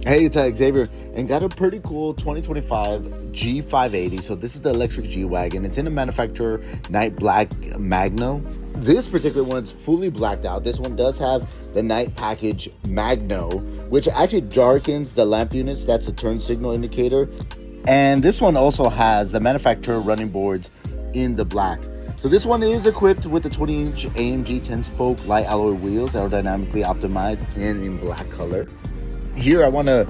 Hey, it's Xavier, and got a pretty cool 2025 G580. So this is the electric G-Wagon. It's in a MANUFAKTUR Night Black Magno. This particular one's fully blacked out. This one does have the night package Magno, which actually darkens the lamp units. That's the turn signal indicator. And this one also has the MANUFAKTUR running boards in the black. So this one is equipped with the 20-inch AMG 10-spoke light alloy wheels, aerodynamically optimized and in black color. Here I want to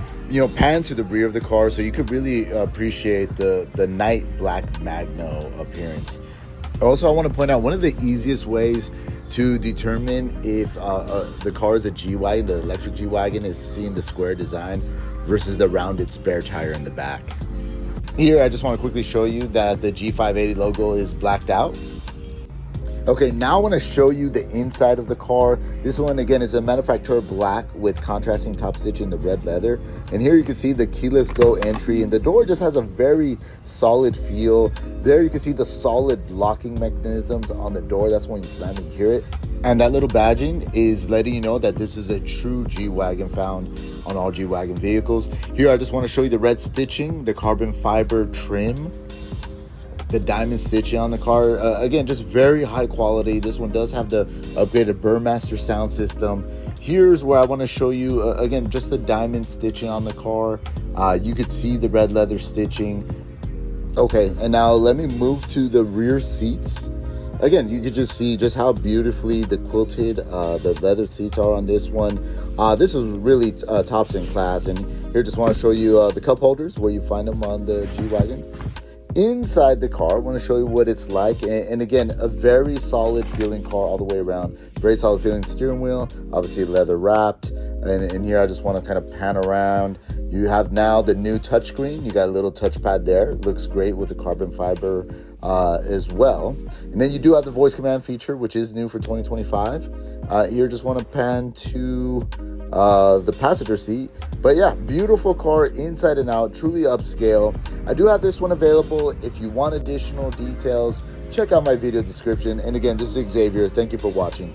pan to the rear of the car so you could really appreciate the night black Magno appearance. Also, I want to point out one of the easiest ways to determine if the car is a G-Wagon, the electric G-Wagon, is seeing the square design versus the rounded spare tire in the back. Here I just want to quickly show you that the G580 logo is blacked out. Okay, now I want to show you the inside of the car. This one, again, is a MANUFAKTUR Black with contrasting top stitch in the red leather. And here you can see the keyless go entry, and the door just has a very solid feel. There you can see the solid locking mechanisms on the door. That's when you slam it, you hear it. And that little badging is letting you know that this is a true G-Wagon found on all G-Wagon vehicles. Here I just want to show you the red stitching, the carbon fiber trim, the diamond stitching on the car. Again, just very high quality. This one does have the upgraded Burmester sound system. Here's where I want to show you again just the diamond stitching on the car. You could see the red leather stitching. Okay, and now let me move to the rear seats. Again, you could just see just how beautifully the quilted the leather seats are on this one. This is really tops in class. And here just want to show you the cup holders where you find them on the G-Wagon. Inside the car, I want to show you what it's like, and again, a very solid feeling car all the way around. Very solid feeling steering wheel, obviously leather wrapped, and here I just want to kind of pan around. You have now the new touchscreen. You got a little touchpad there. It looks great with the carbon fiber as well. And then you do have the voice command feature, which is new for 2025. Here just want to pan to the passenger seat. But yeah, beautiful car inside and out, truly upscale. I do have this one available. If you want additional details, check out my video description. And again, this is Xavier. Thank you for watching.